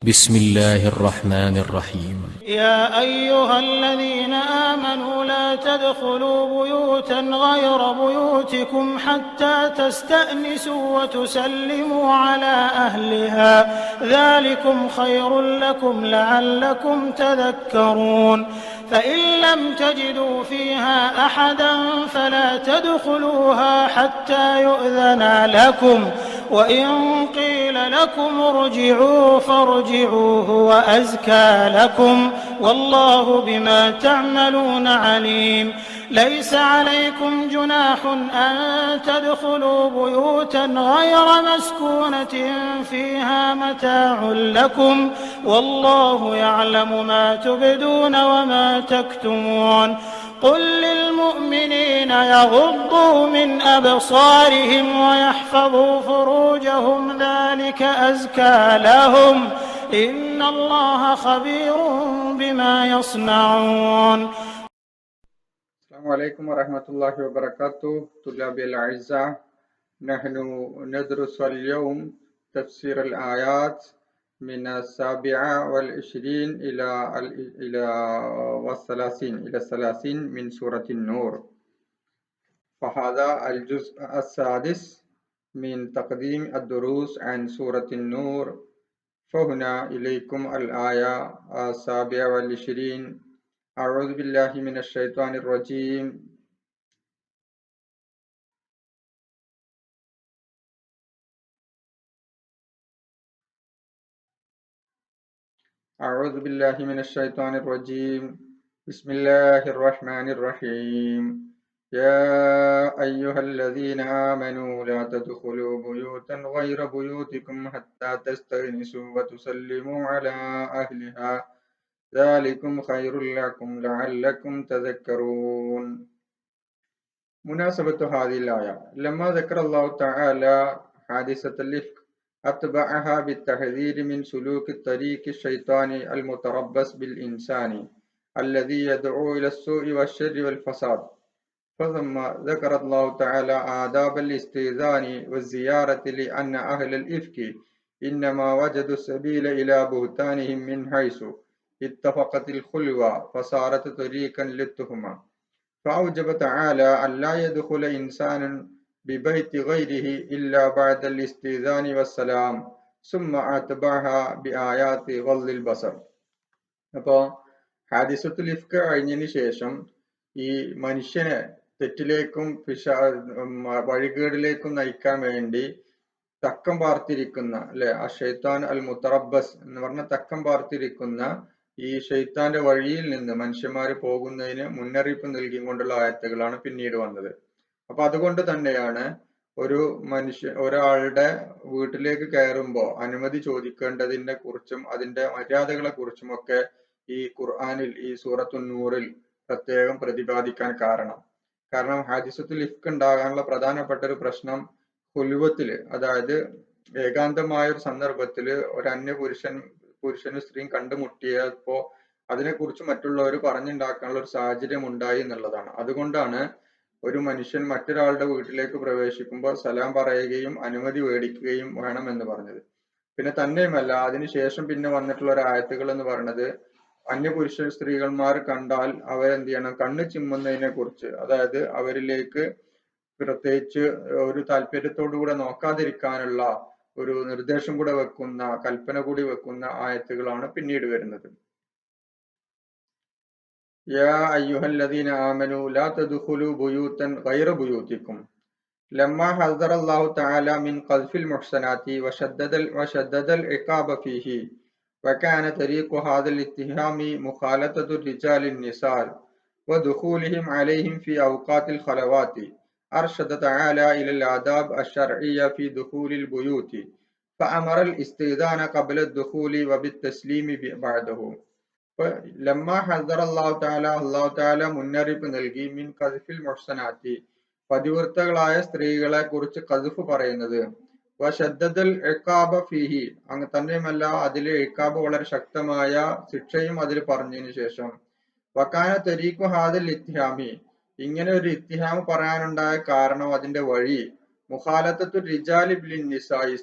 بسم الله الرحمن الرحيم يا أيها الذين آمنوا لا تدخلوا بيوتا غير بيوتكم حتى تستأنسوا وتسلموا على أهلها ذلكم خير لكم لعلكم تذكرون فإن لم تجدوا فيها أحدا فلا تدخلوها حتى يؤذن لكم وإن قيل لكم ارجعوا فارجعوا هو أزكى لكم والله بما تعملون عليم ليس عليكم جناح أن تدخلوا بيوتا غير مسكونة فيها متاع لكم والله يعلم ما تبدون وما تكتمون قل للمؤمنين يغضوا من أبصارهم ويحفظوا فروجهم ذلك أزكى لهم إن الله خبير بما يصنعون. السلام عليكم ورحمة الله وبركاته. طلابي الأعزاء، نحن ندرس اليوم تفسير الآيات من 27 إلى 30 من سورة النور. فهذا الجزء السادس من تقديم الدروس عن سورة النور. فهنا إليكم الآية 27. أعوذ بالله من الشيطان الرجيم. أعوذ بالله من الشيطان الرجيم. بسم الله الرحمن الرحيم. يا أيها الذين آمنوا لا تدخلوا بيوتا غير بيوتكم حتى تستأنسوا وتسلموا على أهلها ذلكم خير لكم لعلكم تذكرون. مناسبة هذه الآية لما ذكر الله تعالى حادثة الإفك أتبعها بالتحذير من سلوك الطريق الشيطاني المتربص بالإنسان الذي يدعو إلى السوء والشر والفساد. ثم ذكر الله تعالى آداب الاستئذان والزيارة لأن أهل الإفك إنما وجدوا السبيل إلى بهتانهم من حيث اتفقت الخلوة فصارت طريقا للتهمة. فأوجب تعالى أن لا يدخل إنسان ببيت غيره إلا بعد الاستئذان والسلام ثم أتبعها بآيات غض البصر. അപ്പോൾ ഹാദിസത്തുൽ ഇഫ്ക് കഴിഞ്ഞതിന് ശേഷം ഈ മനുഷ്യനെ തെറ്റിലേക്കും വഴികേടിലേക്കും നയിക്കാൻ വേണ്ടി തക്കം പാർത്തിരിക്കുന്ന അല്ലെ അഷൈത്താൻ അൽ മുത്തറബ്ബസ് എന്ന് പറഞ്ഞ തക്കം പാർത്തിരിക്കുന്ന ഈ ഷെയ്ത്താന്റെ വഴിയിൽ നിന്ന് മനുഷ്യന്മാര് പോകുന്നതിന് മുന്നറിയിപ്പ് നൽകിക്കൊണ്ടുള്ള ആയത്തുകളാണ് പിന്നീട് വന്നത്. അപ്പൊ അതുകൊണ്ട് തന്നെയാണ് ഒരാളുടെ വീട്ടിലേക്ക് കയറുമ്പോൾ അനുമതി ചോദിക്കേണ്ടതിനെ കുറിച്ചും അതിന്റെ മര്യാദകളെ കുറിച്ചും ഒക്കെ ഈ ഖുർആനിൽ ഈ സൂറത്തുൻ നൂറിൽ പ്രത്യേകം പ്രതിപാദിക്കാൻ കാരണം ഹാദിസത്തുൽ ഇഫ്ക് ഉണ്ടാകാനുള്ള പ്രധാനപ്പെട്ട ഒരു പ്രശ്നം ഹുലുവത്തില്, അതായത് ഏകാന്തമായ ഒരു സന്ദർഭത്തില് ഒരു അന്യ പുരുഷനും സ്ത്രീയും കണ്ടുമുട്ടിയപ്പോ അതിനെക്കുറിച്ച് മറ്റുള്ളവർ പറഞ്ഞുണ്ടാക്കാനുള്ള ഒരു സാഹചര്യം ഉണ്ടായി എന്നുള്ളതാണ്. അതുകൊണ്ടാണ് ഒരു മനുഷ്യൻ മറ്റൊരാളുടെ വീട്ടിലേക്ക് പ്രവേശിക്കുമ്പോൾ സലാം പറയുകയും അനുമതി മേടിക്കുകയും വേണമെന്ന് പറഞ്ഞത്. പിന്നെ തന്നെയുമല്ല, അതിനുശേഷം പിന്നെ വന്നിട്ടുള്ള ഒരു ആയത്തുകൾ എന്ന് പറയുന്നത് അന്യപുരുഷ സ്ത്രീകന്മാർ കണ്ടാൽ അവരെന്ത് ചെയ്യണം, കണ്ണ് ചിമ്മുന്നതിനെ കുറിച്ച്, അതായത് അവരിലേക്ക് പ്രത്യേകിച്ച് ഒരു താല്പര്യത്തോടുകൂടെ നോക്കാതിരിക്കാനുള്ള ഒരു നിർദ്ദേശം കൂടെ വെക്കുന്ന, കൽപ്പന കൂടി വെക്കുന്ന ആയത്തുകളാണ് പിന്നീട് വരുന്നത്. യാ അയ്യുഹല്ലദീന ആമനു ലാ തദ്ഖുലു ബുയൂതൻ ഗൈറ ബുയൂതികും ലമ്മാ ഹദറല്ലാഹു തആല മിൻ ഖദ്ഫിൽ മുഹ്സനാതി വശദ്ദദൽ ഇഖാബ ഫീഹി വകാന തരീഖു ഹാദൽ ഇത്തിഹാമി മുഖാലതതു റിജാലിൻ നിസാൽ വദുഖൂലിഹിം അലൈഹിം ഫി ഔഖാത്തിൽ ഖലവാതി أرشد تعالى إلى الآداب الشرعية في دخول البيوت فأمر الاستئذان قبل الدخول وبالتسليم بعده. لما حذر الله تعالى മുന്നറിയിപ്പ് നൽകി മിൻ ഖദ്ഫിൽ മുഹ്സനാത്തി, പതിവ്രതകളായ സ്ത്രീകളെ കുറിച്ച് ഖദ്ഫ് പറയുന്നത്, വശദ്ദദൽ ഇഖാബ ഫീഹി, അങ്ങ് തന്നെയുമല്ല അതിലെ ഇഖാബ് വളരെ ശക്തമായ ശിക്ഷയും അതിൽ പറഞ്ഞതിന് ശേഷം, വകാന തരീഖു ഹാദൽ ഇത്തിഹാമി, ഇങ്ങനെ ഒരു ഇത്തിഹാം പറയാനുണ്ടായ കാരണം, അതിന്റെ വഴി, മുഖാലത്തത്തു റിജാലി ബിൻ നിസായി,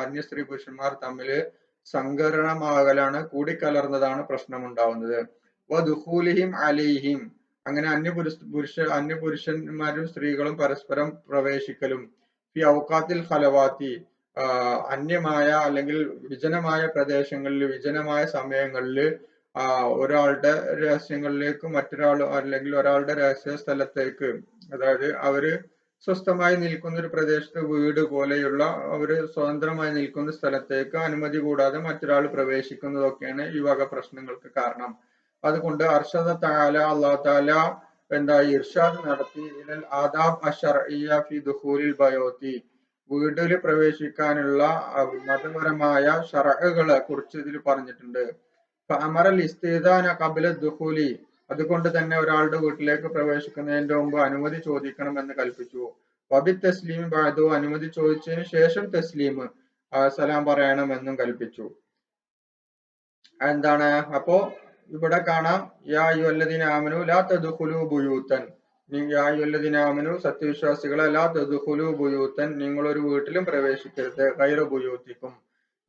അന്യ സ്ത്രീ പുരുഷന്മാർ തമ്മിൽ സങ്കരണമാകലാണ്, കൂടിക്കലർന്നതാണ് പ്രശ്നമുണ്ടാവുന്നത്. വദുഖൂലിഹിം അലൈഹിം, അങ്ങനെ അന്യപുരുഷന്മാരും സ്ത്രീകളും പരസ്പരം പ്രവേശിക്കലും, ഈ ഔഖാത്തിൽ ഖലവാത്തി, അന്യമായ അല്ലെങ്കിൽ വിജനമായ പ്രദേശങ്ങളിൽ, വിജനമായ സമയങ്ങളിൽ ഒരാളുടെ രഹസ്യങ്ങളിലേക്ക് മറ്റൊരാൾ, അല്ലെങ്കിൽ ഒരാളുടെ രഹസ്യ സ്ഥലത്തേക്ക്, അതായത് അവര് സ്വസ്ഥമായി നിൽക്കുന്ന ഒരു പ്രദേശത്ത്, വീട് പോലെയുള്ള അവര് സ്വതന്ത്രമായി നിൽക്കുന്ന സ്ഥലത്തേക്ക് അനുമതി കൂടാതെ മറ്റൊരാൾ പ്രവേശിക്കുന്നതൊക്കെയാണ് ഈ വക പ്രശ്നങ്ങൾക്ക് കാരണം. അതുകൊണ്ട് അർഷദ തആല, അല്ലാഹു തആല ഇർഷാദ് നടത്തി, ഇലൽ ആദാബ് അശ്ശർഇയ്യ ഫി ദുഖൂലിൽ ബയോത്തി, വീട്ടിൽ പ്രവേശിക്കാനുള്ള മതപരമായ ശറഅകളെ കുറിച്ച് ഇതിൽ പറഞ്ഞിട്ടുണ്ട്. ഫഅമറൽ ഇസ്തിദാന ഖബ്ല ദുഖൂലി, അതുകൊണ്ട് തന്നെ ഒരാളുടെ വീട്ടിലേക്ക് പ്രവേശിക്കുന്നതിന്റെ മുമ്പ് അനുമതി ചോദിക്കണം എന്ന് കൽപ്പിച്ചു. വബി തസ്ലീം ബഅദു, അനുമതി ചോദിച്ചതിന് ശേഷം തസ്ലീം, സലാം പറയണമെന്നും കൽപ്പിച്ചു. എന്താണ് അപ്പോ ഇവിടെ കാണാം, യാ അയ്യുഹല്ലദീന ആമനു ലാ തദ്ഖുലൂ ബുയൂതൻ, യാ അയ്യുഹല്ലദീന ആമനു, സത്യവിശ്വാസികളെ, ലാ തദ്ഖുലൂ ബുയൂതൻ, നിങ്ങൾ ഒരു വീട്ടിലും പ്രവേശിക്കരുത്, ഗൈറ ബുയൂത്തിക്കും,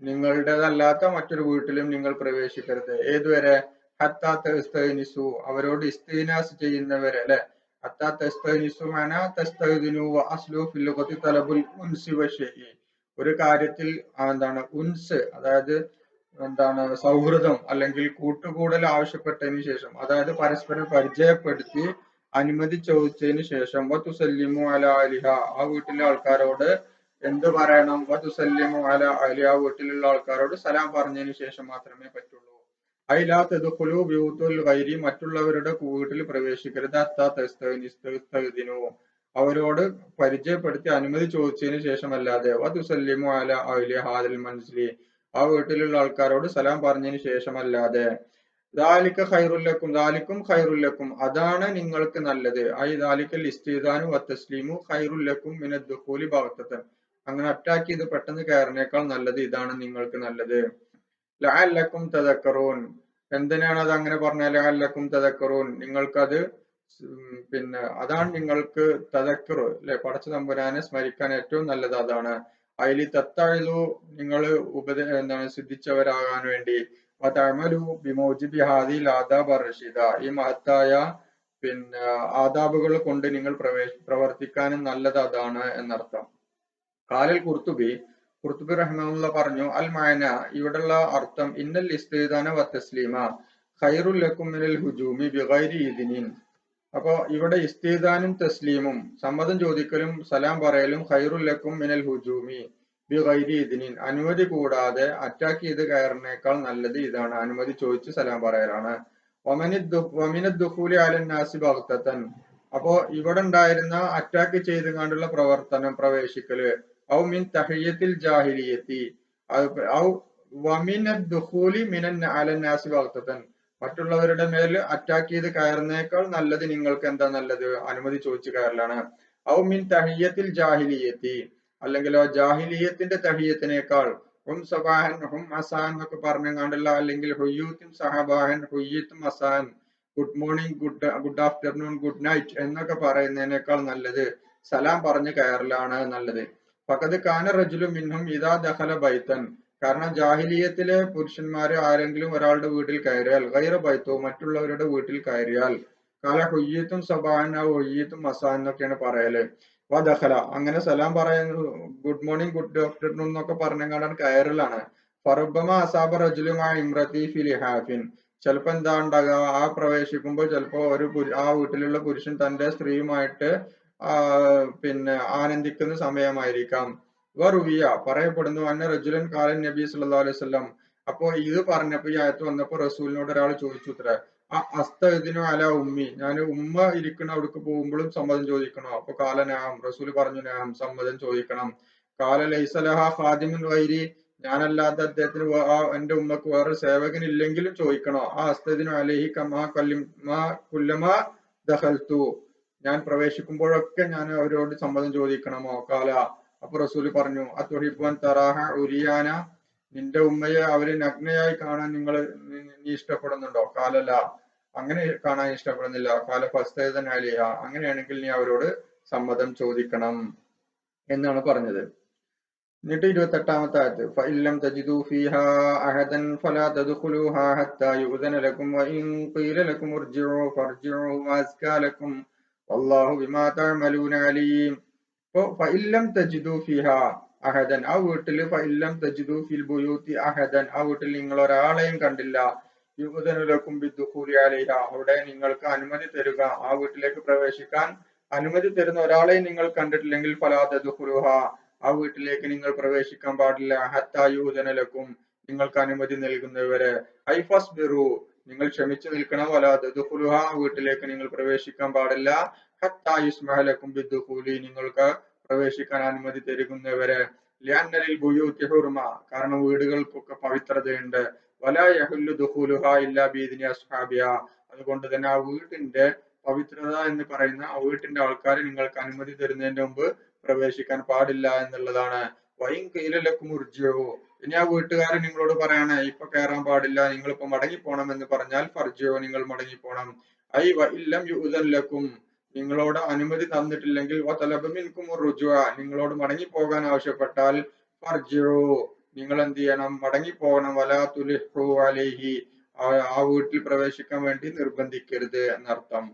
നിങ്ങളുടേതല്ലാത്ത മറ്റൊരു വീട്ടിലും നിങ്ങൾ പ്രവേശിക്കരുത്. ഏതുവരെ? ഹത്താ തസ്തനിസു, അവരോട് ഇസ്തിനാസ് ചെയ്യുന്നവരെ, അല്ലെ? ഹത്താ തസ്തനിസു മാനാ തസ്തദിനു വ അസ്ലു ഫിൽ ലുഗതി തലബുൽ ഉൻസി വശൈഇ, ഒരു കാര്യത്തിൽ ഉൻസ്, അതായത് സൗഹൃദം അല്ലെങ്കിൽ കൂട്ടുകൂടൽ ആവശ്യപ്പെട്ടതിന് ശേഷം, അതായത് പരസ്പരം പരിചയപ്പെടുത്തി അനുമതി ചോദിച്ചതിന് ശേഷം, വതുസല്ലിമു അലാ അലിഹ, ആ വീട്ടിലെ ആൾക്കാരോട് എന്ത് പറയണം? വതുസല്ലിമു അലാ അലിഹ, വീട്ടിലുള്ള ആൾക്കാരോട് സലാം പറഞ്ഞതിന് ശേഷം മാത്രമേ പറ്റുള്ളൂ. ഐ ലാ തദ്ഖുലൂ ബിയൂത്തുൽ ഗൈരി, മറ്റുള്ളവരുടെ വീട്ടിൽ പ്രവേശിക്കരുത്. ഹത്താ തസ്തദിനു, അവരോട് പരിചയപ്പെടുത്തി അനുമതി ചോദിച്ചതിന് ശേഷമല്ലാതെ. വതുസല്ലിമു അലാ അലിഹ ഹാദിൽ മൻസിലി, ആ വീട്ടിലുള്ള ആൾക്കാരോട് സലാം പറഞ്ഞതിന് ശേഷമല്ലാതെ. ദാലിക ഖൈറുല്ലക്കും, ദാലിക്കും ഖൈറുല്ലക്കും, അതാണ് നിങ്ങൾക്ക് നല്ലത്. ഐ ദാലിക്കൽ ഇസ്തിദാനു വതസ്ലീമു ഖൈറുല്ലക്കും മിനദ് ദുഖൂലി ബഗ്തതൻ, അങ്ങനെ അറ്റാക്ക് ചെയ്ത് പെട്ടെന്ന് കയറിനേക്കാൾ നല്ലത് ഇതാണ് നിങ്ങൾക്ക് നല്ലത്. ലഅല്ലക്കും തദക്കറൂൻ, എന്തിനാണ് അത് അങ്ങനെ പറഞ്ഞാൽ? ലഅല്ലക്കും തദക്കറൂൻ, നിങ്ങൾക്കത് അതാണ് നിങ്ങൾക്ക് തദക്കർ, അല്ലെ? പടച്ച തമ്പുരാനെ സ്മരിക്കാൻ ഏറ്റവും നല്ലത് അതാണ്. അതിൽ തത്തഴു, നിങ്ങൾ സിദ്ധിച്ചവരാകാൻ വേണ്ടി. വതഅമലു ബിമൗജിബി ഹാദിൽ ആദാബ് അർറശീദ, ഈ മഹത്തായ ആദാബുകൾ കൊണ്ട് നിങ്ങൾ പ്രവർത്തിക്കാനും നല്ലത് അതാണ് എന്നർത്ഥം. കാലൽ ഖുർത്തുബി റഹിമഹുല്ലാഹ് പറഞ്ഞു, അൽ മഅന, ഇവിടെയുള്ള അർത്ഥം, ഇന്നൽ ഇസ്തിദാന വതസ്ലീമ ഖൈറുൽ ലക്കും മിനൽ ഹുജൂമി ബിഗൈരി ഇദ്നിൻ. അപ്പോ ഇവിടെ ഇസ്തിദാനും തസ്ലീമും, സമ്മതം ചോദിക്കലും സലാം പറയലും, ഖൈറുൽ ലക്കും മിനൽ ഹുജൂമി ബിഗൈരി ഇദ്നിൻ, അനുമതി കൂടാതെ അറ്റാക്ക് ചെയ്ത് കയറിനേക്കാൾ നല്ലത് ഇതാണ്, അനുമതി ചോദിച്ച് സലാം പറയലാണ്. വമിനദ് ദുഖൂലി അലൻ നാസി ബഗ്തതൻ, അപ്പോ ഇവിടെ ഉണ്ടായിരുന്ന അറ്റാക്ക് ചെയ്ത് കണ്ടുള്ള പ്രവേശിക്കല്, ഔ മിൻ തഹിയ്യത്തിൽ ജാഹിലിയത്തി, ഔ വമിനദ് ദുഖൂലി മിനൻ അലൻ നാസി ബഗ്തതൻ, മറ്റുള്ളവരുടെ മേൽ അറ്റാക്ക് ചെയ്ത് കയറുന്നേക്കാൾ നല്ലത് നിങ്ങൾക്ക് എന്താ നല്ലത്? അനുമതി ചോദിച്ചു കയറലാണ്. ഔ മിൻ തഹിയ്യത്തിൽ ജാഹിലിയത്തി, അല്ലെങ്കിൽ ജാഹിലിയത്തിന്റെ തഹിയ്യത്തിനേക്കാൾ, സബാഹൻ അസാൻ എന്നൊക്കെ പറഞ്ഞുകൊണ്ടുള്ള, അല്ലെങ്കിൽ ഹുയ്യൂത്തും സഹബാഹൻ ഹുയ്യത്തും അസാൻ, good morning, good afternoon, good night എന്നൊക്കെ പറയുന്നതിനേക്കാൾ നല്ലത് സലാം പറഞ്ഞു കയറലാണ് നല്ലത്. ഫഖദ് കാന റജുലു മിൻഹും ഇദാ ദഖല ബൈതൻ, കാരണം ജാഹിലിയത്തിലെ പുരുഷന്മാര് ആരെങ്കിലും ഒരാളുടെ വീട്ടിൽ കയറിയാൽ, ഗൈറ ബൈത്തോ, മറ്റുള്ളവരുടെ വീട്ടിൽ കയറിയാൽ, കാല ഹുയ്യത്തും സബാൻ ഹുയ്യത്തും മസാൻ എന്നൊക്കെയാണ് പറയല്. വദഖല, അങ്ങനെ സലാം പറയുന്നത്, ഗുഡ് മോർണിംഗ്, ഗുഡ് ആഫ്റ്റർനൂൺ എന്നൊക്കെ പറഞ്ഞാണ് കയറലാണ്. ഫറുബമ അസാബ റജുലുമാ ഇംറതി ഫി ലിഹാഫിൻ, ചിലപ്പോ എന്താ ഉണ്ടാകുക, ആ പ്രവേശിക്കുമ്പോൾ ചിലപ്പോ ആ വീട്ടിലുള്ള പുരുഷൻ തന്റെ സ്ത്രീയുമായിട്ട് ആനന്ദിക്കുന്ന സമയമായിരിക്കാം. വറുവിയ, പറയപ്പെടുന്നു, അന്ന റജുലൻ കാലൻ നബി സല്ലല്ലാഹു അലൈഹി വസല്ലം, അപ്പോ ഇത് പറഞ്ഞപ്പോ, ഈ ആയത്ത് വന്നപ്പോ റസൂലിനോട് ഒരാൾ ചോദിച്ചു ഇത്ര, അസ്തഇദിനു അലാ ഉമ്മി, ഞാൻ ഉമ്മ ഇരിക്കണ അവിടേക്ക് പോകുമ്പോഴും സമ്മതം ചോദിക്കണോ? അപ്പൊ കാല നഅം, റസൂൽ പറഞ്ഞു നഅം, സമ്മതം ചോദിക്കണം. കാല ലൈസ ലഹാ ഖാദിമുൻ ഗൈരി, ഞാനല്ലാതെ അദ്ദേഹത്തിന് എന്റെ ഉമ്മക്ക് വേറെ സേവകൻ ഇല്ലെങ്കിലും ചോദിക്കണോ? ആ അസ്തഇദിനു അലൈഹി കമാ കുല്ലമാ ദഖൽതു, ഞാൻ പ്രവേശിക്കുമ്പോഴൊക്കെ ഞാൻ അവരോട് സമ്മതം ചോദിക്കണമോ? കാല, അപ്പൊ റസൂൽ പറഞ്ഞു, അതുഹിബ്ബൻ തറാഹ ഉരിയാന, നിന്റെ ഉമ്മയെ അവര് നഗ്നയായി കാണാൻ നീ ഇഷ്ടപ്പെടുന്നുണ്ടോ? കാലല്ല, അങ്ങനെ കാണാൻ ഇഷ്ടപ്പെടുന്നില്ല. കാല ഫസ്തഇദൻ അലിഹ, അങ്ങനെയാണെങ്കിൽ നീ അവരോട് സമ്മതം ചോദിക്കണം എന്നാണ് പറഞ്ഞത്. എന്നിട്ട് 28-ാമത്തെ ആയത്ത് ഫഇല്ലം തജിദു ഫീഹാ അഹദൻ ഫലാ തദ്ഖുലൂഹാ ഹത്താ യുഅ്ദന ലക്കും വഇൻ ഖീല ലക്കും ഇർജിഉ ഫർജിഉ വഅസ്കാ ലക്കും വല്ലാഹു ബിമാ തഅമലൂന അലീം. ഇപ്പൊ ഫഇല്ലം തജിദു ഫീഹാ അഹദൻ, ആ വീട്ടിൽ ഫഇല്ലം തജിദു ഫിൽ ബുയൂത്തി അഹദൻ, ആ വീട്ടിൽ നിങ്ങൾ ഒരാളെയും കണ്ടില്ല, യുഅ്ദന ലക്കും ബിദ്ദുഖൂലി അലൈഹ, അവിടെ നിങ്ങൾക്ക് അനുമതി തരുക, ആ വീട്ടിലേക്ക് പ്രവേശിക്കാൻ അനുമതി തരുന്ന ഒരാളെയും നിങ്ങൾ കണ്ടിട്ടില്ലെങ്കിൽ ഫലാ തദ്ഖുലൂഹാ, ആ വീട്ടിലേക്ക് നിങ്ങൾ പ്രവേശിക്കാൻ പാടില്ല, ഹത്താ യുഅ്ദന ലക്കും, നിങ്ങൾക്ക് അനുമതി നൽകുന്നവരെ, ഐ ഫസ്ബിറു, നിങ്ങൾ ക്ഷമിച്ചു നിൽക്കണം, വലാ തദ്ഖുലൂഹാ, ആ വീട്ടിലേക്ക് നിങ്ങൾ പ്രവേശിക്കാൻ പാടില്ല, ഹത്താ യുസ്മഅ ലക്കും ബിദ്ദുഖൂലി, നിങ്ങൾക്ക് പ്രവേശിക്കാൻ അനുമതി തരുന്നവരെ, ലിഅന്ന ലിൽ ബുയൂത്തി ഹുർമ, കാരണം വീടുകൾക്കൊക്കെ പവിത്രതയുണ്ട്, വലാ യഹുല്ലു ദുഖൂലുഹാ ഇല്ലാ ബിഇദ്നി അസ്ഹാബിഹാ, അതുകൊണ്ട് തന്നെ ആ വീടിന്റെ പവിത്രത എന്ന് പറയുന്ന ആ വീട്ടിന്റെ ആൾക്കാരെ നിങ്ങൾക്ക് അനുമതി തരുന്നതിന് മുമ്പ് പ്രവേശിക്കാൻ പാടില്ല എന്നുള്ളതാണ്. വൈൻ കീലലക്കും ഉർജിഉ, ഇനി ആ വീട്ടുകാരൻ നിങ്ങളോട് പറയാണ് ഇപ്പൊ കയറാൻ പാടില്ല, നിങ്ങൾ ഇപ്പൊ മടങ്ങിപ്പോണം എന്ന് പറഞ്ഞാൽ ഫർജിഉ, നിങ്ങൾ മടങ്ങിപ്പോണം. ഐ വഇല്ലം യുഅ്ദൻ ലക്കും, നിങ്ങളോട് അനുമതി തന്നിട്ടില്ലെങ്കിൽ വതലബ മിൻകും റുജുഅ, നിങ്ങളോട് മടങ്ങി പോകാൻ ആവശ്യപ്പെട്ടാൽ ഫർജിഉ, നിങ്ങൾ എന്ത് ചെയ്യണം, മടങ്ങി പോകണം, വലാ തുലിഹു അലൈഹി, ആ വീട്ടിൽ പ്രവേശിക്കാൻ വേണ്ടി നിർബന്ധിക്കരുത് എന്നർത്ഥം.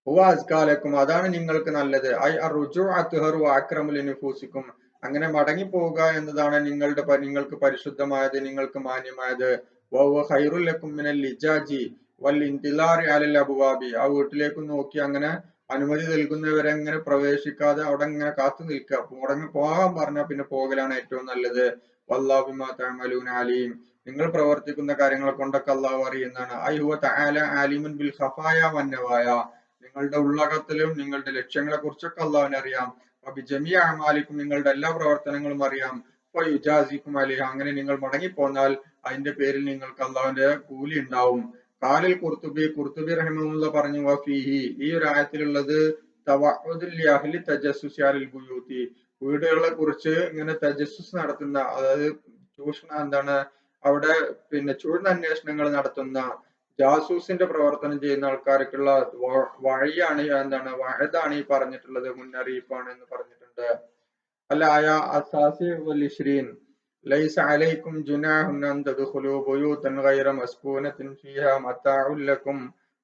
ഹുവ അസ്കാലക്കും, അതാണ് നിങ്ങൾക്ക് നല്ലത്, ഐ അർജു അത്ഹറു അക്രമു ലിനുഫൂസിക്കും, അങ്ങനെ മടങ്ങി പോവുക എന്നതാണ് നിങ്ങൾക്ക് പരിശുദ്ധമായത്, നിങ്ങൾക്ക് മാന്യമായത്. വഹുവ ഖൈറുൽ ലക്കും മിനൽ ലിജാജി വൽ ഇന്തിലാറി അലൽ അബ്വാബി, ആ വീട്ടിലേക്ക് നോക്കി അങ്ങനെ അനുമതി നൽകുന്നവരെ അങ്ങനെ പ്രവേശിക്കാതെ അവിടെ ഇങ്ങനെ കാത്തു നിൽക്കുക, മടങ്ങി പോകാൻ പറഞ്ഞാൽ പിന്നെ പോകലാണ് ഏറ്റവും നല്ലത്. വല്ലാഹു ബിമാ തഅമലൂന അലീം, നിങ്ങൾ പ്രവർത്തിക്കുന്ന കാര്യങ്ങളെ കൊണ്ടൊക്കെ അള്ളാഹു അറിയുന്നതാണ്. ഐ ഹുവ തആല ആലിമുൻ ബിൽ ഖഫായ വന്നവായ, നിങ്ങളുടെ ഉള്ളകത്തിലും നിങ്ങളുടെ ലക്ഷ്യങ്ങളെ കുറിച്ചൊക്കെ അള്ളാഹുവിന് അറിയാം. ജമീഅ അഅമാലിക്കും, നിങ്ങളുടെ എല്ലാ പ്രവർത്തനങ്ങളും അറിയാം. യുജാസിക്കും അലൈഹ, അങ്ങനെ നിങ്ങൾ മടങ്ങിപ്പോന്നാൽ അതിന്റെ പേരിൽ നിങ്ങൾക്ക് അള്ളാഹുവിന്റെ കൂലി ഉണ്ടാവും. ഖാലിൽ ഖുർത്തുബി റഹിമഹുല്ല പറഞ്ഞു വഫീഹി, ഈ ഒരു ആയത്തിലുള്ളത് തവഅദുൽ ലിഅഹ്ലി തജസ്സുസി അലൽ ബുയൂത്തി, വീടുകളെ കുറിച്ച് ഇങ്ങനെ തജസ്സുസ് നടത്തുന്ന, അതായത് ചൂഷണ എന്താണ് അവിടെ പിന്നെ ചൂഴ്ന്നന്വേഷണങ്ങൾ നടത്തുന്ന ജാസൂസിന്റെ പ്രവർത്തനം ചെയ്യുന്ന ആൾക്കാർക്കുള്ള വഴിയാണ് എന്താണ് വഅദാണ് ഈ പറഞ്ഞിട്ടുള്ളത്, മുന്നറിയിപ്പാണ് എന്ന് പറഞ്ഞിട്ടുണ്ട്. അല്ല ആയ അസാസി വൽ ഇശ്രീൻ ലൈസ അലൈക്കും ജുനാഹുൻ അൻ തദ്ഖുലൂ ബുയൂതൻ ഗൈറ മസ്കൂനത്തിൻ ഫീഹാ മതാഉൻ ലക്കും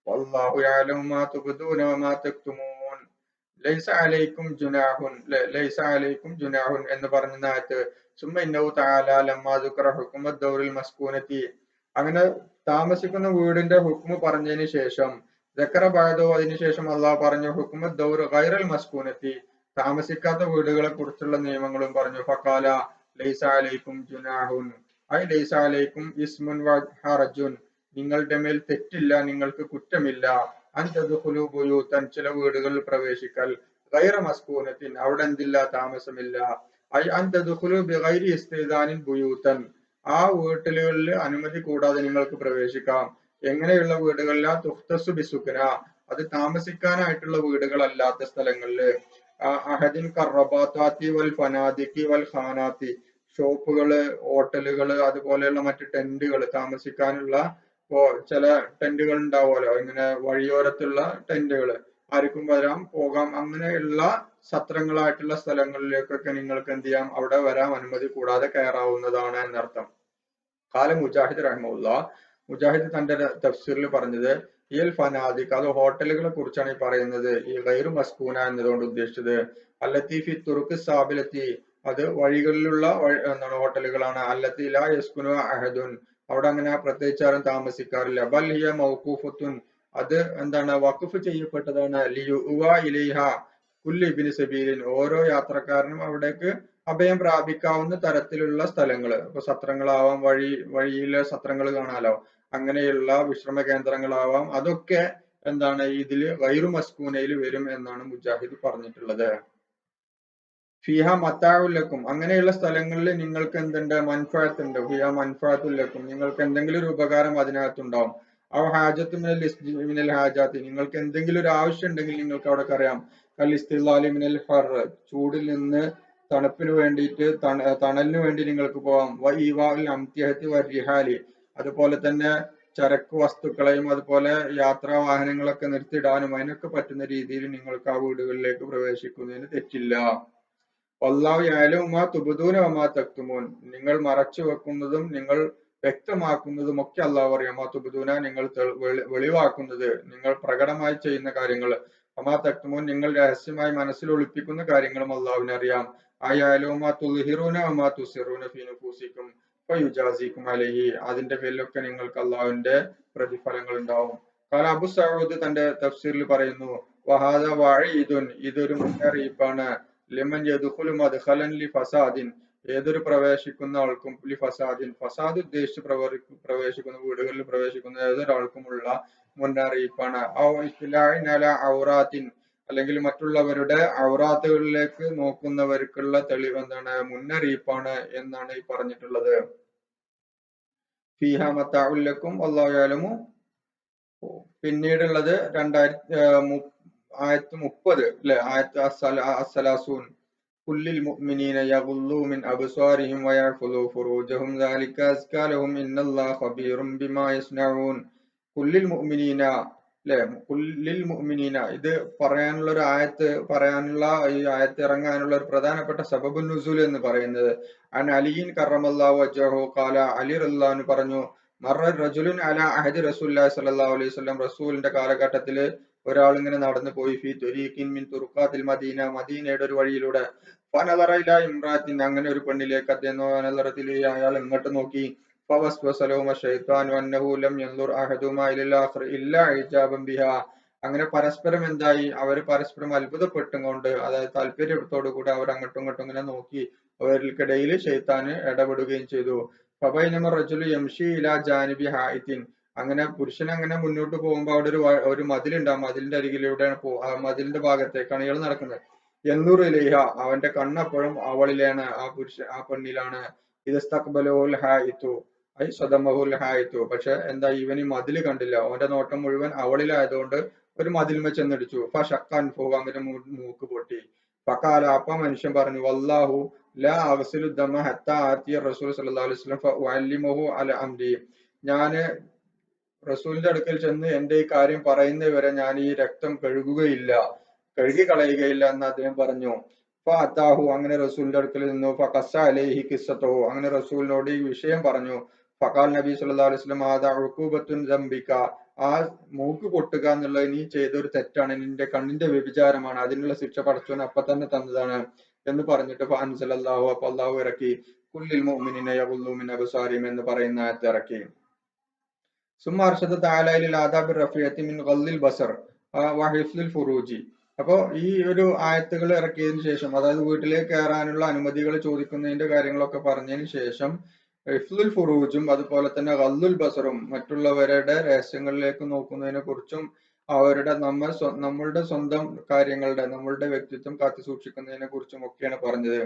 വല്ലാഹു യഅലമു മാ തുബ്ദൂന വമാ തക്തുമൂൻ. ലൈസ അലൈക്കും ജുനാഹുൻ എന്ന് പറഞ്ഞ ആയത്ത് സുമ്മ ഇന്നഹു തആല ലമ്മാ ദുക്ര ഹുക്മ ദൗറിൽ മസ്കൂനത്തി, അങ്ങനെ താമസിക്കുന്ന വീടിന്റെ ഹുക്മ് പറഞ്ഞതിന് ശേഷം ദക്കറ ബഅദഹു, അതിനുശേഷം അള്ളാഹു പറഞ്ഞു ഹുക്മ ദൗർ ഗൈറൽ മസ്കൂനത്തി, താമസിക്കാത്ത വീടുകളെ കുറിച്ചുള്ള നിയമങ്ങളും പറഞ്ഞു. ഫഖാല ലൈസ അലൈക്കും ജുനാഹുൻ, ഐ ലൈസ അലൈക്കും ഇസ്മുൻ വ ഹറജുൻ, നിങ്ങളുടെ മേൽ തെറ്റില്ല, നിങ്ങൾക്ക് കുറ്റമില്ല, അൻ തദ്ഖുലൂ ബുയൂതൻ, ചില വീടുകളിൽ പ്രവേശിക്കൽ, ഗൈറ മസ്കൂനത്തിൻ, അവിടെ എന്തില്ല, താമസമില്ല, ഐ അൻ തദ്ഖുലൂ ബിഗൈരി ഇസ്തിദാനിൻ ബുയൂതൻ, ആ വീട്ടിലുകളിൽ അനുമതി കൂടാതെ നിങ്ങൾക്ക് പ്രവേശിക്കാം. എങ്ങനെയുള്ള വീടുകളില തുഖ്തസു ബിസുക്ന, അത് താമസിക്കാനായിട്ടുള്ള വീടുകളല്ലാത്ത സ്ഥലങ്ങളില്. അഹദിൻ കറബാത്താത്തി വൽ ഫനാദിക്കി വൽ ഖാനാത്തി, ഷോപ്പുകള്, ഹോട്ടലുകള്, അതുപോലെയുള്ള മറ്റ് ടെന്റുകൾ, താമസിക്കാനുള്ള ചില ടെന്റുകൾ ഉണ്ടാവുമല്ലോ, ഇങ്ങനെ വഴിയോരത്തുള്ള ടെന്റുകൾ, ആർക്കും വരാം പോകാം, അങ്ങനെയുള്ള സത്രങ്ങളായിട്ടുള്ള സ്ഥലങ്ങളിലേക്കൊക്കെ നിങ്ങൾക്ക് എന്ത് ചെയ്യാം, അവിടെ വരാൻ അനുമതി കൂടാതെ കയറാവുന്നതാണ് എന്നർത്ഥം. കാലം മുജാഹിദ് റഹ്മുല്ല, മുജാഹിദ് തന്റെ തഫ്സീറിൽ പറഞ്ഞത് ഈ ഫനാദിഖ്, അത് ഹോട്ടലുകളെ കുറിച്ചാണ് ഈ പറയുന്നത്, ഈ ഗൈറു മസ്കൂന എന്നതുകൊണ്ട് ഉദ്ദേശിച്ചത്. അല്ലത്തി ഫി തുറുക്ക് സാബിലത്തി, അത് വഴികളിലുള്ള എന്താണ് ഹോട്ടലുകളാണ്. അല്ലത്തി ലാ യസ്കുനു അഹദുൻ, അവിടെ അങ്ങനെ പ്രത്യേകിച്ച് ആരും താമസിക്കാറില്ല. ബൽ ഹിയ മൗഖൂഫത്തുൻ, അത് എന്താണ് വഖഫ് ചെയ്യപ്പെട്ടതാണ്. ലിയുവ ഇലൈഹ കുല്ലി ഇബ്നി സബീലിൻ, ഓരോ യാത്രക്കാരനും അവിടേക്ക് അഭയം പ്രാപിക്കാവുന്ന തരത്തിലുള്ള സ്ഥലങ്ങള്, ഇപ്പൊ സത്രങ്ങളാവാം, വഴിയിലെ സത്രങ്ങൾ കാണാലോ, അങ്ങനെയുള്ള വിശ്രമ കേന്ദ്രങ്ങളാവാം, അതൊക്കെ എന്താണ് ഇതില് ഗൈറു മസ്കൂനയിൽ വരും എന്നാണ് മുജാഹിദ് പറഞ്ഞിട്ടുള്ളത്. ഫിഹ മത്താഉലക്കും, അങ്ങനെയുള്ള സ്ഥലങ്ങളിൽ നിങ്ങൾക്ക് എന്തുണ്ട്, മൻഫഅത്തുണ്ട്. ഫിഹ മൻഫഅത്തുലക്കും, നിങ്ങൾക്ക് എന്തെങ്കിലും ഒരു ഉപകാരം അതിനകത്തുണ്ടാവും. ആ ഹാജത്ത് മിനൽ ഹാജാത്തി, നിങ്ങൾക്ക് എന്തെങ്കിലും ഒരു ആവശ്യം ഉണ്ടെങ്കിൽ നിങ്ങൾക്ക് അവിടെ അറിയാം. കൽ ഇസ്തിലാലി മിനൽ ഹർ, ചൂടിൽ നിന്ന് തണുപ്പിന് വേണ്ടിയിട്ട് തണലിന് വേണ്ടി നിങ്ങൾക്ക് പോവാം. വ ഈവാൽ അംതിഹത്തി വരിഹാലി, അതുപോലെ തന്നെ ചരക്ക് വസ്തുക്കളെയും അതുപോലെ യാത്രാ വാഹനങ്ങളൊക്കെ നിർത്തിയിടാനും അതിനൊക്കെ പറ്റുന്ന രീതിയിൽ നിങ്ങൾക്ക് ആ വീടുകളിലേക്ക് പ്രവേശിക്കുന്നതിന് തെറ്റില്ല. വല്ലാഹു യഅലമു മാ തുബ്ദൂന വമാ തക്തുമൂൻ, നിങ്ങൾ മറച്ചു വെക്കുന്നതും നിങ്ങൾ വ്യക്തമാക്കുന്നതും ഒക്കെ അള്ളാഹു അറിയാം. മാ തുബ്ദൂന, നിങ്ങൾ വെളിവാക്കുന്നത്, നിങ്ങൾ പ്രകടമായി ചെയ്യുന്ന കാര്യങ്ങൾ. വമാ തക്തുമൂൻ, നിങ്ങൾ രഹസ്യമായി മനസ്സിൽ ഒളിപ്പിക്കുന്ന കാര്യങ്ങളും അള്ളാഹുവിന് അറിയാം. യഅലമു മാ തുൽഹിറൂന വമാ തുസിറൂന ഫീ നുഫൂസിക്കും ഫയുജാസിക്കും അലൈഹി, അതിന്റെ പേരിലൊക്കെ നിങ്ങൾക്ക് അള്ളാഹുവിന്റെ പ്രതിഫലങ്ങൾ ഉണ്ടാവും. കാല അബു സഊദ് തന്റെ തഫ്സീറിൽ പറയുന്നു, വഹാദ വഈദുൻ, ഇതൊരു മുന്നറിയിപ്പാണ്. ലിമൻ യദ്ഖുലു മദ്ഖലൻ ലി ഫസാദിൻ, ഏതൊരു പ്രവേശിക്കുന്ന ആൾക്കും, ലി ഫസാദിൻ, ഫസാദ് ഉദ്ദേശിച്ച് പ്രവേശിക്കുന്ന, വീടുകളിൽ പ്രവേശിക്കുന്ന ഏതൊരാൾക്കുമുള്ള മുന്നറിയിപ്പാണ്. ഔ ഇത്ലാഇൻ അലാ ഔറാത്തിൻ, അല്ലെങ്കിൽ മറ്റുള്ളവരുടെ ഔറാത്തുകളിലേക്ക് നോക്കുന്നവർക്കുള്ള തെളിവ് എന്താണ്, മുന്നറിയിപ്പാണ് എന്നാണ് ഈ പറഞ്ഞിട്ടുള്ളത്. ഫീഹ മത്താഉൽ ലക്കും വല്ലാഹു യഅലമു. പിന്നീടുള്ളത് 2030 അല്ലെ, ആയത്ത് അസ്സലാസൂൻ. കുല്ലിൽ മുഅ്മിനീന യഗുല്ലൂ മിൻ അബ്സാരിഹിം വയഹ്ഫളൂ ഫുറൂജഹും ദാലിക അസ്കാ ലഹും ഇന്നല്ലാഹ ഖബീറും ബിമാ യസ്നഊൻ. കുല്ലിൽ മുഅ്മിനീന, അല്ലെ, കുല്ലിൽ മുഅ്മിനീന, ഇത് പറയാനുള്ള ഒരു ആയത്ത്, ഈ ആയത്ത് ഇറങ്ങാനുള്ള ഒരു പ്രധാനപ്പെട്ട സബബുൻ നുസൂൽ എന്ന് പറയുന്നത്, അൻ അലിയിൻ കറമല്ലാഹു വജ്ഹഹു ഖാല, അലി റളിയല്ലാഹു അൻഹു പറഞ്ഞു, മറ റജുലുൻ അലാ അഹദി റസൂലുള്ളാഹി സ്വല്ലല്ലാഹു അലൈഹി വസല്ലം, റസൂലിന്റെ കാലഘട്ടത്തിൽ ഒരാൾ ഇങ്ങനെ നടന്നു പോയി, ഫീ തുരീഖിൻ മിൻ തുറുഖാത്തിൽ മദീന, മദീനയുടെ ഒരു വഴിയിലൂടെ, ഫനദറ ഇലാ ഇംറാത്തിൻ, അങ്ങനെ ഒരു പെണ്ണിലേക്ക് അദ്ദേഹം, അയാൾ ഇങ്ങോട്ട് നോക്കി, ഫവസ്വസ ലഹുമ ശൈത്താനു അന്നഹു ലം യൻദുർ അഹദുമാ ഇലൽ ആഖിർ ഇല്ലാ ഇജാബൻ ബിഹാ. അങ്ങനെ പരസ്പരം എന്തായി, അവർ പരസ്പരം അത്ഭുതപ്പെട്ടുകൊണ്ട്, അതായത് താല്പര്യത്തോടു കൂടി അവർ അങ്ങോട്ടും ഇങ്ങോട്ടും ഇങ്ങനെ നോക്കി, അവർക്കിടയിൽ ശൈത്താന് ഇടപെടുകയും ചെയ്തു. ഫബൈനമ റജുലു യംശി ഇലാ ജാനിബി ഹായിത്തിൻ, അങ്ങനെ പുരുഷൻ അങ്ങനെ മുന്നോട്ട് പോകുമ്പോൾ അവിടെ ഒരു മതിലുണ്ടാവും, മതിലിന്റെ അരികിലൂടെയാണ് ആ മതിലിന്റെ ഭാഗത്തേക്കാണ് ഇയാൾ നടക്കുന്നത്. എന്നൂർ ഇലൈഹ, അവന്റെ കണ്ണപ്പോഴും അവളിലാണ്, ആ പെണ്ണിലാണ്. ഇദസ്തഖ്ബലഹുൽ ഹായിത്തു ഐ സദമഹുൽ ഹായിത്തു, പക്ഷെ എന്താ, ഇവൻ ഈ മതില് കണ്ടില്ല, അവന്റെ നോട്ടം മുഴുവൻ അവളിലായതുകൊണ്ട് ഒരു മതിൽമ ചെന്നിടിച്ചു. ഫശഖൻ ഫഹു, അങ്ങനെ മൂക്ക് പൊട്ടി. ഫഖാല, അപ്പ മനുഷ്യൻ പറഞ്ഞു, വല്ലാഹു ലാ അഗ്സിലു ദമ ഹത്താ ആതിയ റസൂൽ സല്ലല്ലാഹു അലൈഹി വസല്ലം ഫഉഅല്ലിമുഹു അല അംരി, ഞാന് റസൂലിന്റെ അടുക്കൽ ചെന്ന് എന്റെ ഈ കാര്യം പറയുന്നവരെ ഞാൻ ഈ രക്തം കഴുകി കളയുകയില്ല എന്ന് അദ്ദേഹം പറഞ്ഞു. ഫഅതാഹു, അങ്ങനെ റസൂലിന്റെ അടുക്കൽ നിന്നു. ഫഖസ്സ അലൈഹി ഖിസ്സതഹു, അങ്ങനെ റസൂലിനോട് ഈ വിഷയം പറഞ്ഞു. ഫഖാൽ നബി സല്ലല്ലാഹു അലൈഹി വസല്ലം, ഹാദാ ഉഖൂബത്തുൻ ദംബിക, ആ മൂക്ക് പൊട്ടുക എന്നുള്ളത് നീ ചെയ്തൊരു തെറ്റാണ്, നിന്റെ കണ്ണിന്റെ വ്യഭിചാരമാണ്, അതിനുള്ള ശിക്ഷ പടച്ചവൻ അപ്പൊ തന്നെ തന്നതാണ് എന്ന് പറഞ്ഞിട്ട് ഫഅൻസലല്ലാഹു, അപ്പോൾ അല്ലാഹു ഇറക്കി, കുല്ലിൽ മുഅ്മിനീന യഗുല്ലൂ മിൻ അബ്സാരിഹിം എന്ന് പറയുന്ന ആയത്ത് ഇറക്കി. സുമ്മ അർശദ തആല ഇലൽ ആദാബി റഫീഅത്തി മിൻ ഗള്ളിൽ ബസർ വഹിഫ്ലുൽ ഫുറൂജി. അപ്പോ ഈ ഒരു ആയത്തുകൾ ഇറക്കിയതിനു ശേഷം, അതായത് വീട്ടിലേക്ക് കയറാനുള്ള അനുമതികൾ ചോദിക്കുന്നതിന്റെ കാര്യങ്ങളൊക്കെ പറഞ്ഞതിന് ശേഷം, ഹിഫ്ലുൽ ഫുറൂജും അതുപോലെ തന്നെ ഗള്ളുൽ ബസറും, മറ്റുള്ളവരുടെ രഹസ്യങ്ങളിലേക്ക് നോക്കുന്നതിനെ കുറിച്ചും, നമ്മളുടെ സ്വന്തം കാര്യങ്ങളുടെ, നമ്മളുടെ വ്യക്തിത്വം കാത്തു സൂക്ഷിക്കുന്നതിനെ കുറിച്ചും ഒക്കെയാണ് പറഞ്ഞത്.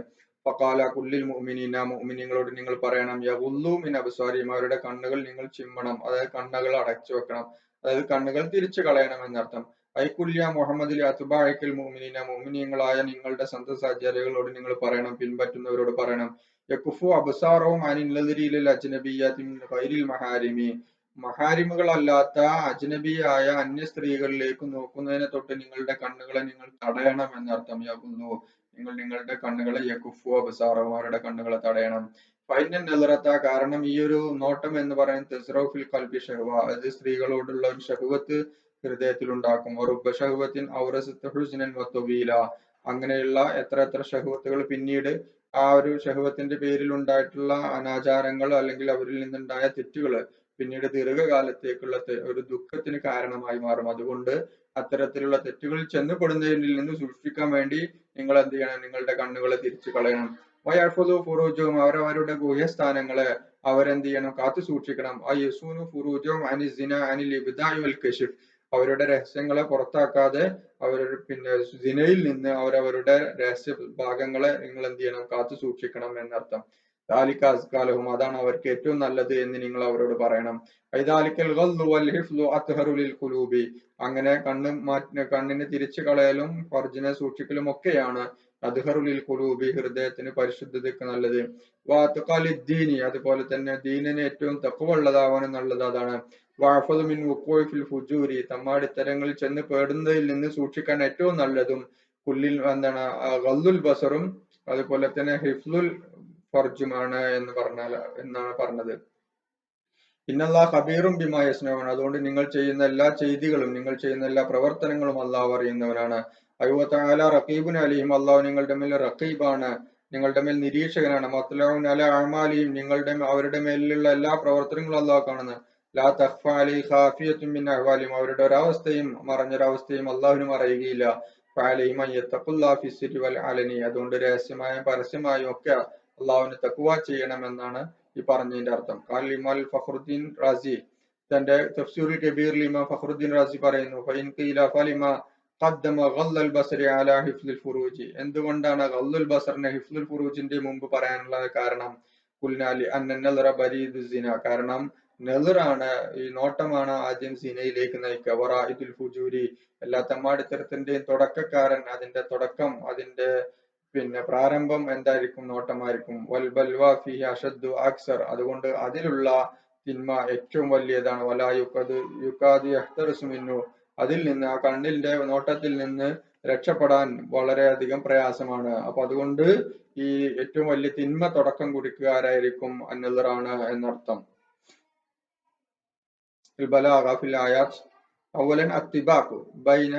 ഫഖാല കുല്ലിൽ മുഅ്മിനീന, മുഅ്മിനീങ്ങളോട് നിങ്ങൾ പറയണം, യഗുല്ലൂ മിൻ അബ്സാരിഹിം, അവരുടെ കണ്ണുകൾ നിങ്ങൾ ചിമ്മണം, അതായത് കണ്ണുകൾ അടച്ചു വെക്കണം, അതായത് കണ്ണുകൾ തിരിച്ചു കളയണം എന്നർത്ഥം. ഐകുല്യ മുഹമ്മദിലെ അത്ബാഇക്കൽ മുഅ്മിനീന, മുഅ്മിനീങ്ങളായ നിങ്ങളുടെ സന്തതിസഹചാരികളോട് നിങ്ങൾ പറയണം, പിൻപറ്റുന്നവരോട് പറയണം, യകുഫു അബ്സാറഹും അനിൽ നദരി ഇലൽ അജ്നബിയ്യാതി മിൻ ഗൈരിൽ മഹാരിമി, മഹാരിമുകളല്ലാത്ത അജ്നബിയായ അന്യ സ്ത്രീകളിലേക്ക് നോക്കുന്നതിനെ തൊട്ട് നിങ്ങളുടെ കണ്ണുകളെ നിങ്ങൾ തടയണം എന്നർത്ഥം. യകുന്നു, നിങ്ങൾ നിങ്ങളുടെ കണ്ണുകളെ, യകുഫു അബ്സാറഹും, അവരുടെ കണ്ണുകളെ തടയണം. ഫൈനൻ നളറത്ത, കാരണം ഈ ഒരു നോട്ടം എന്ന് പറയുന്നത് തസ്റഫിൽ ഖൽബി ഷഹ്വ, അത് സ്ത്രീകളോടുള്ള ഒരു ഷഹ്വത്ത് ഹൃദയത്തിൽ ഉണ്ടാക്കും. റുബ്ബ ഷഹ്വത്തിൻ ഔറസത്ത് ഹുസ്നൻ വതവീല, അങ്ങനെയുള്ള എത്ര ഷഹ്വത്തുകൾ പിന്നീട് ആ ഒരു ഷഹ്വത്തിന്റെ പേരിൽ ഉണ്ടായിട്ടുള്ള അനാചാരങ്ങൾ അല്ലെങ്കിൽ അവരിൽ നിന്നുണ്ടായ തെറ്റുകൾ പിന്നീട് ദീർഘകാലത്തേക്കുള്ള ഒരു ദുഃഖത്തിന് കാരണമായി മാറും. അതുകൊണ്ട് അത്തരത്തിലുള്ള തെറ്റുകളിൽ ചെന്നുപെടുന്നതിൽ നിന്ന് സൂക്ഷിക്കാൻ വേണ്ടി നിങ്ങൾ എന്ത് ചെയ്യണം, നിങ്ങളുടെ കണ്ണുകളെ തിരിച്ചു കളയണം. വയഫുദു ഫുറൂജും, അവരവരുടെ ഗുഹ്യസ്ഥാനങ്ങളെ അവരെന്ത് ചെയ്യണം, കാത്തു സൂക്ഷിക്കണം. യസൂനു ഫുറൂജും അനിൽ സിന അനിൽ ഇബ്ദാഇ വൽ കശിഫ്, അവരുടെ രഹസ്യങ്ങളെ പുറത്താക്കാതെ പിന്നെ സിനയിൽ നിന്ന് അവരവരുടെ രഹസ്യ ഭാഗങ്ങളെ നിങ്ങൾ എന്ത് ചെയ്യണം, കാത്തു സൂക്ഷിക്കണം എന്നർത്ഥം. ദാലിക അസ്കാലഹും, അതാണ് അവർക്ക് ഏറ്റവും നല്ലത് എന്ന് നിങ്ങൾ അവരോട് പറയണം. ഐദാലിക്കൽ ഗള്ളു വൽ ഹിഫ്ലു അത്ഹറു ലിൽ ഖുലൂബി, അങ്ങനെ കണ്ണിനെ തിരിച്ചു കളയലും ഫർജിനെ സൂക്ഷിക്കലും ഒക്കെയാണ് അദ്ഹറു ലിൽ ഖുലൂബി, ഹൃദയത്തിന് പരിശുദ്ധതയ്ക്ക് നല്ലത്. വാത്ഖാലിദ്ദീനി, അതുപോലെ തന്നെ ദീനിന് ഏറ്റവും തഖ്വയുള്ളതാവാനും നല്ലത് അതാണ്. വഅഫദു മിൻ വുഖൂഇ ഫിൽ ഫുജൂരി, തമ്മാടിത്തരങ്ങളിൽ ചെന്ന് പേടുന്നതിൽ നിന്ന് സൂക്ഷിക്കാൻ ഏറ്റവും നല്ലതും. പുല്ലിൽ എന്താണ് ഗള്ളുൽ ബസറും അതുപോലെ തന്നെ ഹിഫ്ലുൽ ഫർജുമാണ് എന്നാണ് പറഞ്ഞത്. ഇന്നല്ലാഹ് ഖബീറും ബിമാ യസ്നഊൻ, അതുകൊണ്ട് നിങ്ങൾ ചെയ്യുന്ന എല്ലാ ചെയ്തികളും നിങ്ങൾ ചെയ്യുന്ന എല്ലാ പ്രവർത്തനങ്ങളും അള്ളാഹു അറിയുന്നവനാണ്. അയ്യോ തആല റഖീബുൻ അലീഹിം, അള്ളാഹു നിങ്ങളുടെ മേൽ റഖീബാണ്, നിങ്ങളുടെ മേൽ നിരീക്ഷകനാണ്. മത്ലഊൻ അലാ അഅമാലിഹിം, അവരുടെ മേലുള്ള എല്ലാ പ്രവർത്തനങ്ങളും അള്ളാഹു കാണുന്നു. ലാ തഖ്ഫ അലൈഹി ഖാഫിയത്തുൻ മിൻ അഹ്വാലിഹിം, അവരുടെ ഒരവസ്ഥയും മറഞ്ഞൊരവസ്ഥയും അള്ളാഹുവിനും അറിയുകയില്ല. ഫഅലൈഹിം അൻ യത്തഖുല്ലാഹ ഫിസ്സിരി വൽ അലനി, അതുകൊണ്ട് രഹസ്യമായും പരസ്യമായും ഒക്കെ അള്ളാഹുവിന് തഖ്വ ചെയ്യണമെന്നാണ് ഈ പറഞ്ഞതിന്റെ അർത്ഥം. ഇമാം ഫഖറുദ്ദീൻ റാസി തന്റെ തഫ്സീറുൽ കബീറിൽ ഇമാം ഫഖറുദ്ദീൻ റാസി പറയുന്നു, ഫഇൻ ഖീല ഫലിമ ഖദ്ദമ ഗല്ലൽ ബസരി അലാ ഹിഫ്ലുൽ ഫുറൂജി, എന്തുകൊണ്ടാണ് ഗല്ലുൽ ബസറിനെ ഹിഫ്ലുൽ ഫുറൂജിന്റെ മുമ്പ് പറയാനുള്ള കാരണം? ഖുൽനാലി അന്ന നളറ ബരീദു സിന, കാരണം നെളറാണ്, ഈ നോട്ടമാണ് ആദ്യം സിനയിലേക്ക് നയിക്കുക. വറാഇദുൽ ഫുജൂരി, എല്ലാ തെമ്മാടിത്തരത്തിന്റെയും തുടക്കക്കാരൻ, അതിന്റെ തുടക്കം, അതിന്റെ പ്രാരംഭം എന്തായിരിക്കും? നോട്ടമായിരിക്കും. വൽ ബൽവാ ഫീഹി അഷദ്ദു അക്സർ, അതുകൊണ്ട് അതിലുള്ള തിന്മ ഏറ്റവും വലിയതാണ്. വലാ യുകാദു യഹ്തറസു മിൻഹു, അതിൽ നിന്ന്, ആ കണ്ണിന്റെ നോട്ടത്തിൽ നിന്ന് രക്ഷപ്പെടാൻ വളരെയധികം പ്രയാസമാണ്. അപ്പൊ അതുകൊണ്ട് ഈ ഏറ്റവും വലിയ തിന്മ തുടക്കം കുറിക്കുക ആരായിരിക്കും? അന്നളറാണ് എന്നർത്ഥം. ബലാഗ ഫിൽ ആയാത്ത് അവലൻ അത്തിബാഖു ബൈന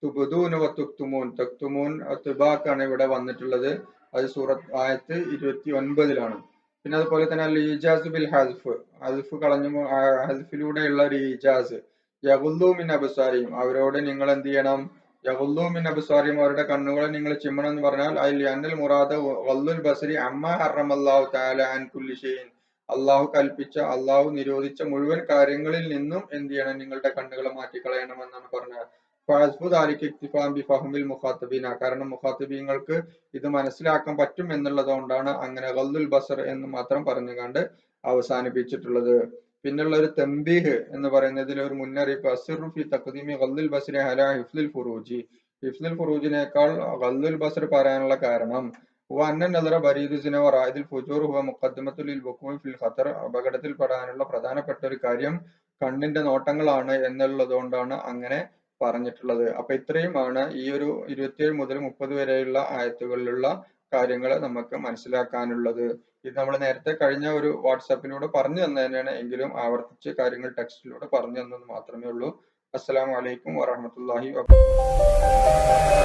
തുബ്ദൂന വ തുക്തുമൂൻ, തക്തുമൂൻ അത്തിബാഖാണ് ഇവിടെ വന്നിട്ടുള്ളത്. അത് സൂറത്ത് ആയത്ത് 29-ലാണ്. പിന്നെ അതുപോലെ തന്നെ അൽ ഇജാസ് ബിൽ ഹസ്ഫ്, ഹസ്ഫ് കളഞ്ഞു, ഹസ്ഫിലൂടെയുള്ള ഒരു ഇജാസ്. യഗുല്ലു മിൻ അബ്സാരിഹിം, അവരോട് നിങ്ങൾ എന്ത് ചെയ്യണം? യഗുല്ലു മിൻ അബ്സാരിഹിം, അവരുടെ കണ്ണുകളെ നിങ്ങൾ ചിമ്മണം എന്ന് പറഞ്ഞാൽ അന്നൽ മുറാദ ഗല്ലുൽ ബസരി അമ്മാ ഹറമല്ലാഹു തആല അൻ കുല്ലി ഷൈഇൻ, അള്ളാഹു കൽപ്പിച്ച, അള്ളാഹു നിരോധിച്ച മുഴുവൻ കാര്യങ്ങളിൽ നിന്നും എന്ത് ചെയ്യണം? നിങ്ങളുടെ കണ്ണുകളെ മാറ്റിക്കളയണമെന്നാണ് പറഞ്ഞത്. കാരണം മുഖാത്തബീങ്ങൾക്ക് ഇത് മനസ്സിലാക്കാൻ പറ്റും എന്നുള്ളതുകൊണ്ടാണ് അങ്ങനെ ഗല്ലുൽ ബസർ എന്ന് മാത്രം പറഞ്ഞുകൊണ്ട് അവസാനിപ്പിച്ചിട്ടുള്ളത്. പിന്നുള്ള ഒരു തംബീഹ് എന്ന് പറയുന്നതിൽ ഒരു മുന്നറിയിപ്പ്, അസ്റു ഫി തഖ്ദീമി ഗല്ലുൽ ബസരി അലാ ഹിഫ്ലുൽ ഫുറൂജി, ഹിഫ്ലുൽ ഫുറൂജിനേക്കാൾ ഗല്ലുൽ ബസർ പറയാനുള്ള കാരണം അപകടത്തിൽ പെടാനുള്ള പ്രധാനപ്പെട്ട ഒരു കാര്യം കണ്ണിന്റെ നോട്ടങ്ങളാണ് എന്നുള്ളതുകൊണ്ടാണ് അങ്ങനെ പറഞ്ഞിട്ടുള്ളത്. അപ്പൊ ഇത്രയുമാണ് ഈ ഒരു 27 മുതൽ 30 വരെയുള്ള ആയത്തുകളിലുള്ള കാര്യങ്ങൾ നമുക്ക് മനസ്സിലാക്കാനുള്ളത്. ഇത് നമ്മൾ നേരത്തെ കഴിഞ്ഞ ഒരു വാട്സാപ്പിലൂടെ പറഞ്ഞു തന്നതന്നെയാണ്, എങ്കിലും ആവർത്തിച്ച് കാര്യങ്ങൾ ടെക്സ്റ്റിലൂടെ പറഞ്ഞു തന്നത് മാത്രമേ ഉള്ളൂ. അസ്സലാമു അലൈക്കും വറഹ്മത്തുള്ളാഹി വബറകാതുഹു.